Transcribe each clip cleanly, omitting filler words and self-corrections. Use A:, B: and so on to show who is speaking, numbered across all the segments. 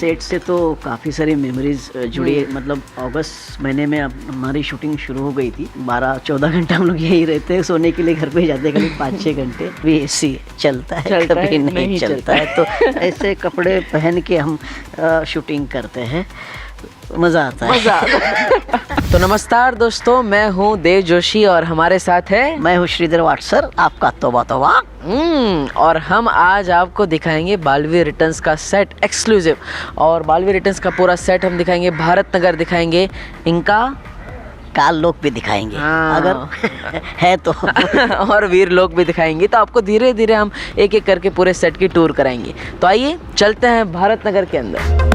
A: Set से तो काफ़ी सारी मेमोरीज जुड़ी है। मतलब अगस्त महीने में हमारी शूटिंग शुरू हो गई थी। 12-14 घंटा हम लोग यही रहते हैं, सोने के लिए घर पे जाते हैं करीब 5-6 घंटे। भी एसी चलता है कभी नहीं चलता है, तो ऐसे कपड़े पहन के हम शूटिंग करते हैं, मज़ा आता है।
B: तो नमस्कार दोस्तों, मैं हूँ देव जोशी और हमारे साथ है
A: मैं हूँ श्रीधर वाटसर, आपका तौबा तौबा।
B: और हम आज आपको दिखाएंगे बालवीर रिटर्न्स का सेट एक्सक्लूसिव। और बालवीर रिटर्न्स का पूरा सेट हम दिखाएंगे, भारत नगर दिखाएंगे, इनका
A: काल लोक भी दिखाएंगे अगर है तो
B: और वीर लोक भी दिखाएंगे। तो आपको धीरे धीरे हम एक एक करके पूरे सेट की टूर कराएंगे। तो आइए चलते हैं भारत नगर के अंदर।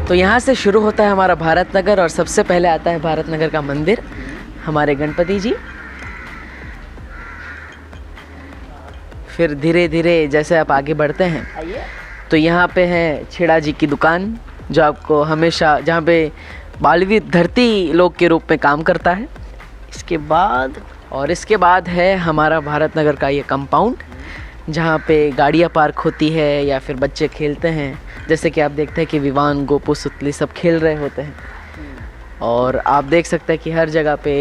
B: तो यहाँ से शुरू होता है हमारा भारत नगर और सबसे पहले आता है भारत नगर का मंदिर, हमारे गणपति जी। फिर धीरे धीरे जैसे आप आगे बढ़ते हैं तो यहाँ पे है छेड़ा जी की दुकान, जो आपको हमेशा, जहाँ पे बालवीर धरती लोक के रूप में काम करता है। इसके बाद है हमारा भारत नगर का ये कंपाउंड, जहाँ पे गाड़ियाँ पार्क होती है या फिर बच्चे खेलते हैं। जैसे कि आप देखते हैं कि विवान, गोपू, सुतली सब खेल रहे होते हैं। और आप देख सकते हैं कि हर जगह पे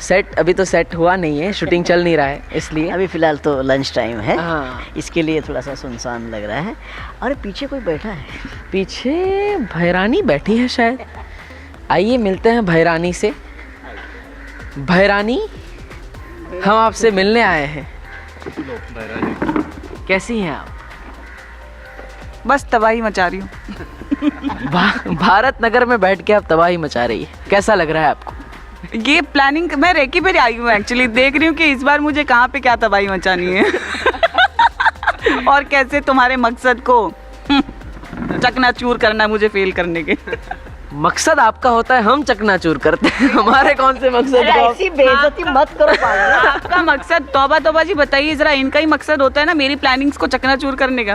B: सेट, अभी तो सेट हुआ नहीं है, शूटिंग चल नहीं रहा है, इसलिए
A: अभी फ़िलहाल तो लंच टाइम है।
B: हाँ,
A: इसके लिए थोड़ा सा सुनसान लग रहा है। अरे पीछे कोई बैठा है,
B: पीछे भैरानी बैठी है शायद। आइए मिलते हैं भैरानी से। भैरानी, हम आपसे मिलने आए हैं। कैसी हैं आप?
C: बस तबाही मचा रही हूँ।
B: भारत नगर में बैठ के आप तबाही मचा रही है, कैसा लग रहा है आपको?
C: ये प्लानिंग मैं रेकी पे आई हूँ एक्चुअली, देख रही हूँ कि इस बार मुझे कहाँ पे क्या तबाही मचानी है और कैसे तुम्हारे मकसद को चकनाचूर करना है मुझे फेल करने के।
B: मकसद आपका होता है, हम चकनाचूर करते हैं। हमारे कौन से मकसद?
A: ऐसी बेइज्जती मत करो पागल।
C: आपका मकसद, तौबा तौबा जी बताइए जरा, इनका ही मकसद होता है ना मेरी प्लानिंग्स को चकनाचूर करने का।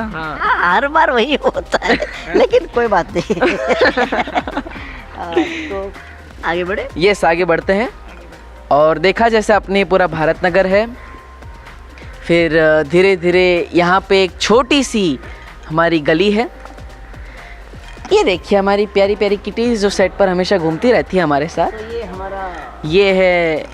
A: हर बार वही होता है, लेकिन कोई बात नहीं। तो आगे बढ़े।
B: यस, आगे बढ़ते हैं। और देखा जैसे अपने पूरा भारत नगर है, फिर धीरे धीरे यहाँ पे एक छोटी सी हमारी गली है। ये देखिए हमारी प्यारी प्यारी किटीज जो सेट पर हमेशा घूमती रहती है हमारे साथ।
A: तो
B: ये है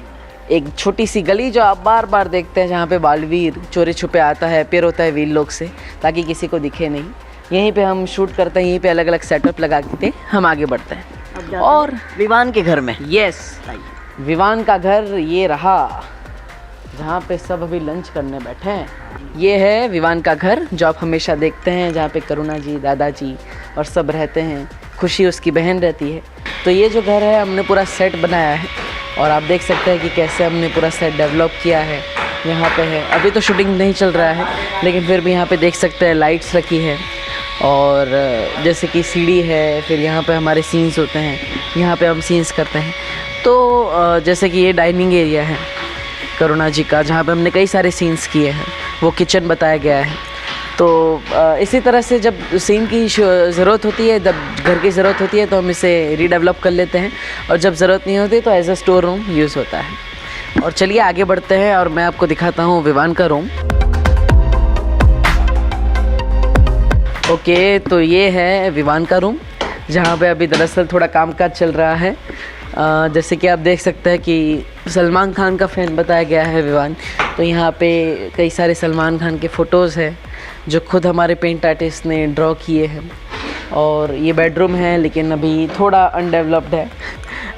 B: एक छोटी सी गली जो आप बार बार देखते हैं, जहाँ पे बालवीर चोरी छुपे आता है, पेर होता है वीर लोग से, ताकि किसी को दिखे नहीं। यहीं पे हम शूट करते हैं, यहीं पे अलग अलग सेटअप लगा के हम आगे बढ़ते हैं। और
A: विवान के घर में,
B: यस, विवान का घर ये रहा, जहाँ पे सब अभी लंच करने बैठे हैं। ये है विवान का घर जो आप हमेशा देखते हैं, जहाँ पे करुणा जी, दादाजी और सब रहते हैं। खुशी उसकी बहन रहती है। तो ये जो घर है हमने पूरा सेट बनाया है और आप देख सकते हैं कि कैसे हमने पूरा सेट डेवलप किया है। यहाँ पे है, अभी तो शूटिंग नहीं चल रहा है, लेकिन फिर भी यहाँ पे देख सकते हैं लाइट्स रखी है और जैसे कि सीढ़ी है। फिर यहाँ पे हमारे सीन्स होते हैं, यहाँ पे हम सीन्स करते हैं। तो जैसे कि ये डाइनिंग एरिया है करुणा जी का, जहाँ पे हमने कई सारे सीन्स किए हैं। वो किचन बताया गया है। तो इसी तरह से जब सीन की ज़रूरत होती है, जब घर की ज़रूरत होती है, तो हम इसे रीडेवलप कर लेते हैं, और जब ज़रूरत नहीं होती तो as a store room use होता है। और चलिए आगे बढ़ते हैं और मैं आपको दिखाता हूँ विवान का रूम। ओके, तो ये है विवान का रूम, जहाँ पे अभी दरअसल थोड़ा कामकाज चल रहा है। जैसे कि आप देख सकते हैं कि सलमान खान का फ़ैन बताया गया है विवान। तो यहाँ पे कई सारे सलमान खान के फ़ोटोज़ हैं जो खुद हमारे पेंट आर्टिस्ट ने ड्रॉ किए हैं। और ये बेडरूम है, लेकिन अभी थोड़ा अनडेवलप्ड है,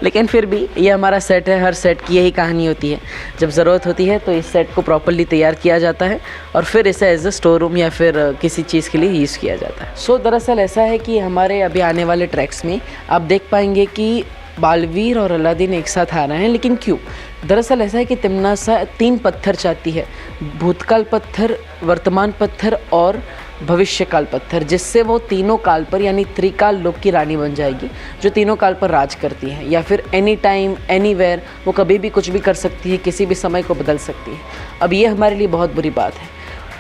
B: लेकिन फिर भी ये हमारा सेट है। हर सेट की यही कहानी होती है, जब ज़रूरत होती है तो इस सेट को प्रॉपर्ली तैयार किया जाता है और फिर इसे एज अ स्टोर रूम या फिर किसी चीज़ के लिए यूज़ किया जाता है। सो दरअसल ऐसा है कि हमारे अभी आने वाले ट्रैक्स में आप देख पाएंगे कि बालवीर और अलादीन एक साथ आ रहे हैं, लेकिन क्यों? दरअसल ऐसा है कि तिम्नासा 3 पत्थर चाहती है, भूतकाल पत्थर, वर्तमान पत्थर और भविष्यकाल पत्थर, जिससे वो तीनों काल पर यानी त्रिकाल लोक की रानी बन जाएगी, जो तीनों काल पर राज करती है, या फिर एनी टाइम एनीवेयर, वो कभी भी कुछ भी कर सकती है, किसी भी समय को बदल सकती है। अब ये हमारे लिए बहुत बुरी बात है।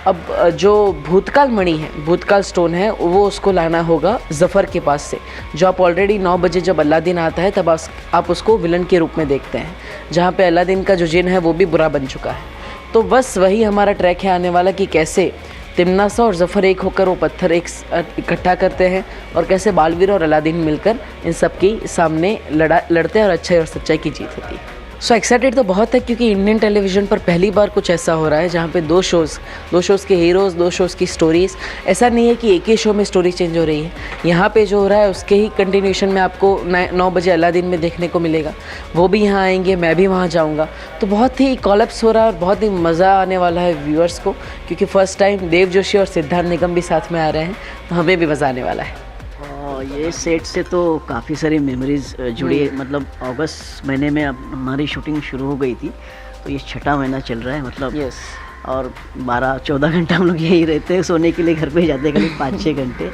B: अब जो भूतकाल मणि है, भूतकाल स्टोन है, वो उसको लाना होगा ज़फ़र के पास से, जो आप ऑलरेडी 9 बजे जब अलादीन आता है तब आप उसको विलन के रूप में देखते हैं, जहाँ पे अलादीन का जो जिन है वो भी बुरा बन चुका है। तो बस वही हमारा ट्रैक है आने वाला कि कैसे तिम्नासा और ज़फ़र एक होकर वो पत्थर इकट्ठा करते हैं और कैसे बालवीर और अलादीन मिलकर इन सब के सामने लड़ते हैं और अच्छाई और सच्चाई की जीत होती है। सो एक्साइटेड तो बहुत है क्योंकि इंडियन टेलीविज़न पर पहली बार कुछ ऐसा हो रहा है जहाँ पे दो शोज़ के हीरोज़, 2 शोज़ की स्टोरीज़। ऐसा नहीं है कि एक ही शो में स्टोरी चेंज हो रही है, यहाँ पे जो हो रहा है उसके ही कंटिन्यूशन में आपको 9 बजे अलादीन में देखने को मिलेगा। वो भी यहाँ आएंगे, मैं भी वहाँ जाऊँगा, तो बहुत ही कॉलअप्स हो रहा है और बहुत ही मज़ा आने वाला है व्यूअर्स को, क्योंकि फ़र्स्ट टाइम देव जोशी और सिद्धार्थ निगम भी साथ में आ रहे हैं, तो हमें भी मज़ा आने वाला है।
A: ये सेट से तो काफ़ी सारी मेमोरीज जुड़ी है। मतलब अगस्त महीने में अब हमारी शूटिंग शुरू हो गई थी, तो ये 6ठा महीना चल रहा है मतलब।
B: यस।
A: और 12-14 घंटा हम लोग यही रहते हैं, सोने के लिए घर पे जाते हैं करीब 5-6 घंटे।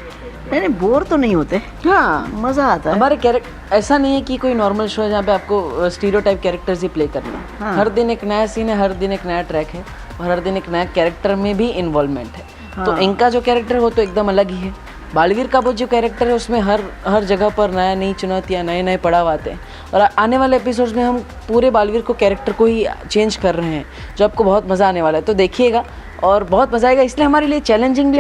A: नहीं बोर तो नहीं होते,
B: हाँ
A: मज़ा आता है।
B: हमारे कैरेक्टर ऐसा नहीं है कि कोई नॉर्मल शो है जहाँ पे आपको स्टीरियोटाइप कैरेक्टर्स ही प्ले करना है।
A: हाँ।
B: हर दिन एक नया सीन है, हर दिन एक नया ट्रैक है और हर दिन एक नया कैरेक्टर में भी इन्वॉल्वमेंट है। तो
A: हाँ।
B: इनका जो कैरेक्टर है वो तो एकदम अलग ही है। बालवीर का वो जो कैरेक्टर है उसमें हर जगह पर नई चुनौतियाँ, नए पड़ाव आते हैं और आने वाले एपिसोड्स में हम पूरे बालवीर को कैरेक्टर को ही चेंज कर रहे हैं, जो आपको बहुत मज़ा आने वाला है। तो देखिएगा और बहुत मज़ा आएगा, इसलिए हमारे लिए चैलेंजिंग भी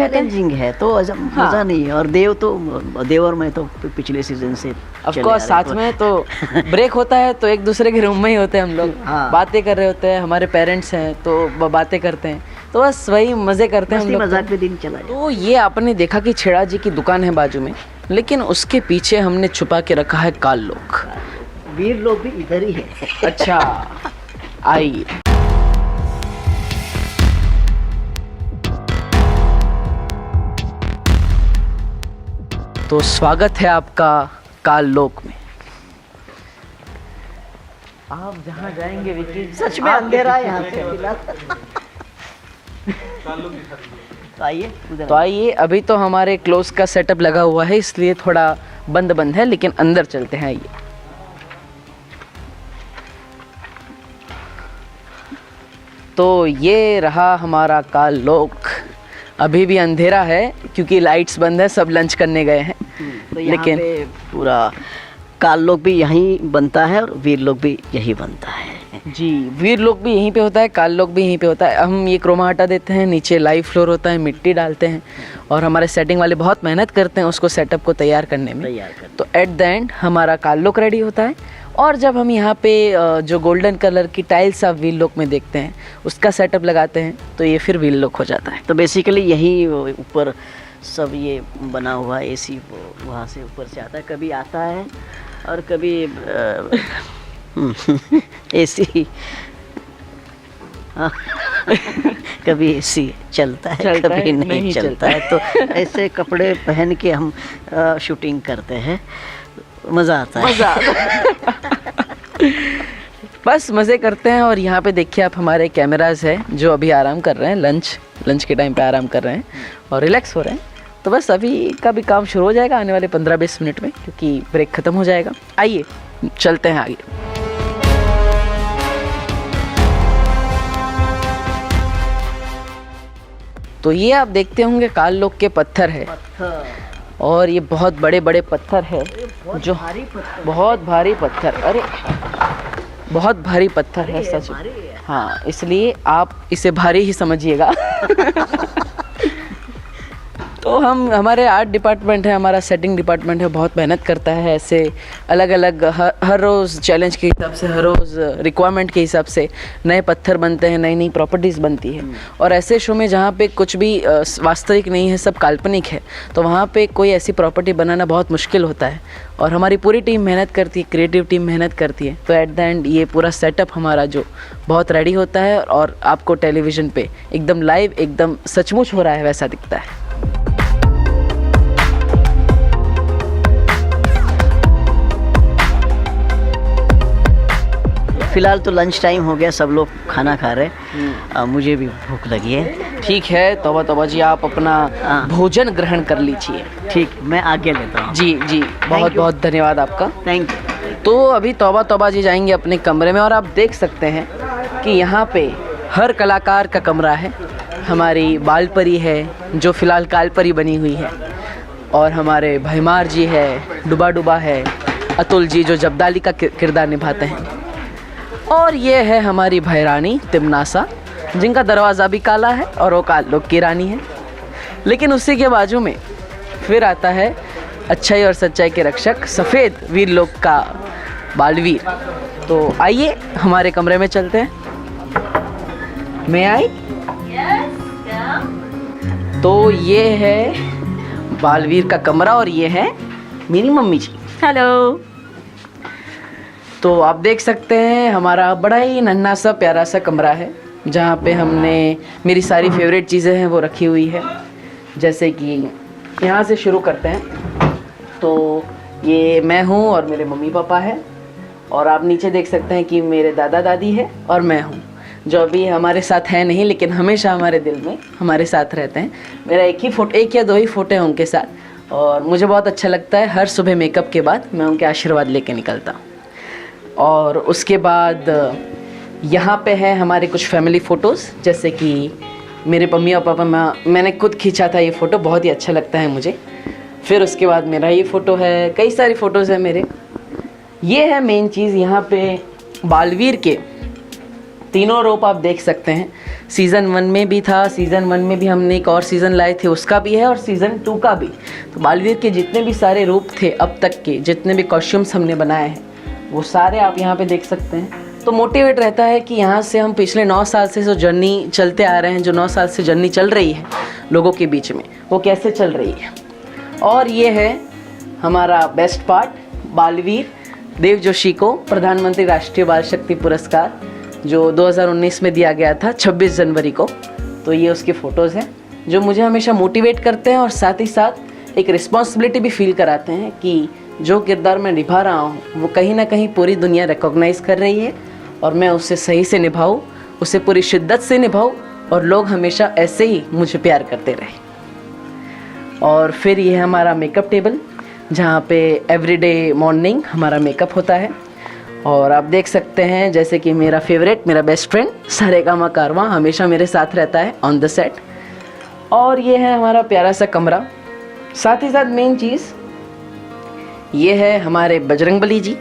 B: है।
A: तो मज़ा नहीं है। और देव और मैं तो पिछले सीजन से
B: ऑफकोर्स साथ में तो ब्रेक होता है तो एक दूसरे के रूम में ही होते हैं हम लोग।
A: हाँ।
B: बातें कर रहे होते हैं, हमारे पेरेंट्स हैं तो बातें करते हैं, तो बस वही मज़े करते हैं हम लोग।
A: मजाक में दिन चला जाए।
B: तो ये आपने देखा कि छेड़ा जी की दुकान है बाजू में, लेकिन उसके पीछे हमने छुपा के रखा है काल लोग।
A: वीर लोग भी इधर ही है।
B: अच्छा आइए। तो स्वागत है आपका काल लोक में। आप जहाँ जाएंगे विकी,
A: सच में अंधेरा है यहाँ पे फिलहाल। तो आइए उधर।
B: तो आइए, अभी तो हमारे क्लोज का सेटअप लगा हुआ है इसलिए थोड़ा बंद है, लेकिन अंदर चलते हैं। आइए। तो ये रहा हमारा काल लोक। अभी भी अंधेरा है क्योंकि लाइट्स बंद है, सब लंच करने गए हैं।
A: तो लेकिन पूरा काल लोक भी यहीं बनता है और वीर लोक भी यही बनता है।
B: जी, वीर लोक भी यहीं पे होता है, काल लोक भी यहीं पे होता है। हम ये क्रोमा हटा देते हैं, नीचे लाइव फ्लोर होता है, मिट्टी डालते हैं और हमारे सेटिंग वाले बहुत मेहनत करते हैं उसको सेटअप को तैयार करने में। तो एट द एंड हमारा काल लोक रेडी होता है और जब हम यहाँ पे जो गोल्डन कलर की टाइल्स आप व्हील लोक में देखते हैं उसका सेटअप लगाते हैं तो ये फिर व्हील लोक हो जाता है।
A: तो बेसिकली यही ऊपर सब ये बना हुआ एसी वहाँ से ऊपर से आता है, कभी आता है और कभी एसी कभी एसी चलता है कभी नहीं चलता है। तो ऐसे कपड़े पहन के हम शूटिंग करते हैं, मज़ा आता है।
B: बस मज़े करते हैं। और यहाँ पे देखिए आप, हमारे कैमराज हैं जो अभी आराम कर रहे हैं, लंच के टाइम पे आराम कर रहे हैं और रिलैक्स हो रहे हैं। तो बस अभी का भी काम शुरू हो जाएगा आने वाले 15-20 मिनट में, क्योंकि ब्रेक ख़त्म हो जाएगा। आइए चलते हैं आगे। तो ये आप देखते होंगे काल लोक के पत्थर है और ये बहुत बड़े बड़े पत्थर है, जो बहुत भारी पत्थर, अरे बहुत भारी पत्थर है सच में। हाँ, इसलिए आप इसे भारी ही समझिएगा। तो हमारे आर्ट डिपार्टमेंट है, हमारा सेटिंग डिपार्टमेंट है, बहुत मेहनत करता है ऐसे अलग अलग हर रोज़ चैलेंज के हिसाब से, हर रोज़ रिक्वायरमेंट के हिसाब से नए पत्थर बनते हैं, नई प्रॉपर्टीज़ बनती है। और ऐसे शो में जहाँ पे कुछ भी वास्तविक नहीं है, सब काल्पनिक है, तो वहाँ पे कोई ऐसी प्रॉपर्टी बनाना बहुत मुश्किल होता है और हमारी पूरी टीम मेहनत करती है, क्रिएटिव टीम मेहनत करती है। तो एट द एंड ये पूरा सेटअप हमारा जो बहुत रेडी होता है और आपको टेलीविज़न पे एकदम लाइव, एकदम सचमुच हो रहा है वैसा दिखता है।
A: फिलहाल तो लंच टाइम हो गया, सब लोग खाना खा रहे हैं, मुझे भी भूख लगी है।
B: ठीक है, तौबा जी आप अपना भोजन ग्रहण कर लीजिए।
A: ठीक, मैं आगे लेता हूँ।
B: जी बहुत बहुत धन्यवाद आपका।
A: Thank you.
B: तो अभी तौबा जी जाएंगे अपने कमरे में और आप देख सकते हैं कि यहाँ पे हर कलाकार का कमरा है हमारी बाल परी है जो फ़िलहाल काल परी बनी हुई है, और हमारे भैमार जी है, डुबा डुबा है, अतुल जी जो जबदाली का किरदार निभाते हैं, और ये है हमारी भैरानी तिमनासा जिनका दरवाज़ा भी काला है और वो काल लोग की रानी है। लेकिन उसी के बाजू में फिर आता है अच्छाई और सच्चाई के रक्षक सफ़ेद वीर लोक का बालवीर। तो आइए हमारे कमरे में चलते हैं। मैं आई तो ये है बालवीर का कमरा और ये है मेरी मम्मी जी।
D: हेलो।
B: तो आप देख सकते हैं हमारा बड़ा ही नन्हा सा प्यारा सा कमरा है जहाँ पे हमने मेरी सारी फेवरेट चीज़ें हैं वो रखी हुई है। जैसे कि यहाँ से शुरू करते हैं तो ये मैं हूँ और मेरे मम्मी पापा है, और आप नीचे देख सकते हैं कि मेरे दादा दादी है और मैं हूँ जो अभी हमारे साथ है नहीं, लेकिन हमेशा हमारे दिल में हमारे साथ रहते हैं। मेरा एक या दो ही फ़ोटो है उनके साथ, और मुझे बहुत अच्छा लगता है हर सुबह मेकअप के बाद मैं उनके आशीर्वाद लेके निकलता हूँ। और उसके बाद यहाँ पे है हमारे कुछ फैमिली फ़ोटोज़, जैसे कि मेरे मम्मी और पापा मैंने खुद खींचा था ये फ़ोटो, बहुत ही अच्छा लगता है मुझे। फिर उसके बाद मेरा ये फ़ोटो है, कई सारी फ़ोटोज़ हैं मेरे। ये है मेन चीज़, यहाँ पे बालवीर के तीनों रूप आप देख सकते हैं। सीज़न 1 में भी था, सीज़न 1 में भी हमने एक और सीज़न लाए थे, उसका भी है, और सीज़न 2 का भी। तो बालवीर के जितने भी सारे रूप थे अब तक के, जितने भी कॉस्ट्यूम्स हमने बनाए हैं वो सारे आप यहाँ पे देख सकते हैं। तो मोटिवेट रहता है कि यहाँ से हम पिछले 9 साल से जो जर्नी चलते आ रहे हैं, जो 9 साल से जर्नी चल रही है लोगों के बीच में, वो कैसे चल रही है। और ये है हमारा बेस्ट पार्ट, बालवीर देव जोशी को प्रधानमंत्री राष्ट्रीय बाल शक्ति पुरस्कार जो 2019 में दिया गया था 26 जनवरी को। तो ये उसकी फ़ोटोज़ हैं जो मुझे हमेशा मोटिवेट करते हैं, और साथ ही साथ एक रिस्पॉन्सिबिलिटी भी फील कराते हैं कि जो किरदार मैं निभा रहा हूँ वो कहीं ना कहीं पूरी दुनिया रिकॉग्नाइज़ कर रही है, और मैं उसे सही से निभाऊँ, उसे पूरी शिद्दत से निभाऊँ, और लोग हमेशा ऐसे ही मुझे प्यार करते रहे। और फिर ये है हमारा मेकअप टेबल जहाँ पे एवरीडे मॉर्निंग हमारा मेकअप होता है। और आप देख सकते हैं जैसे कि मेरा फेवरेट, मेरा बेस्ट फ्रेंड सारेगामा कारवां हमेशा मेरे साथ रहता है ऑन द सेट। और ये है हमारा प्यारा सा कमरा। साथ ही साथ मेन चीज़ ये है हमारे बजरंगबली जी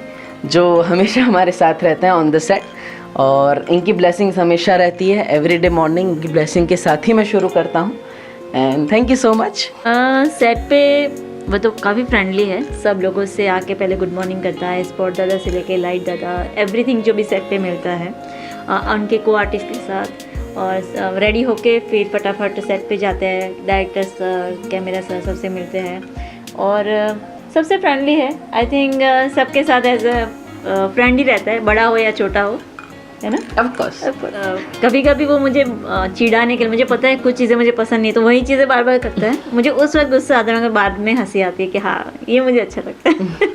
B: जो हमेशा हमारे साथ रहते हैं ऑन द सेट, और इनकी ब्लेसिंग्स हमेशा रहती है। एवरीडे मॉर्निंग इनकी ब्लेसिंग के साथ ही मैं शुरू करता हूँ। And thank you so much.
D: Set पे वो तो काफ़ी फ्रेंडली है, सब लोगों से आके पहले गुड मॉर्निंग करता है, स्पॉट दादा से लेके लाइट दादा, एवरीथिंग जो भी सेट पे मिलता है उनके को आर्टिस्ट के साथ, और रेडी होके फिर फटाफट सेट पे जाते हैं, डायरेक्टर सर, कैमरा सर सबसे मिलते हैं, और सबसे फ्रेंडली है। आई थिंक सबके साथ एज अ फ्रेंड ही रहता है, बड़ा हो या छोटा हो, है ना।
B: ऑफ कोर्स
D: कभी कभी वो मुझे चिढ़ाने के लिए, मुझे पता है कुछ चीज़ें मुझे पसंद नहीं तो वही चीज़ें बार बार करता है, मुझे उस वक्त गुस्सा आता है, मगर बाद में हंसी आती है कि हाँ ये मुझे अच्छा लगता है।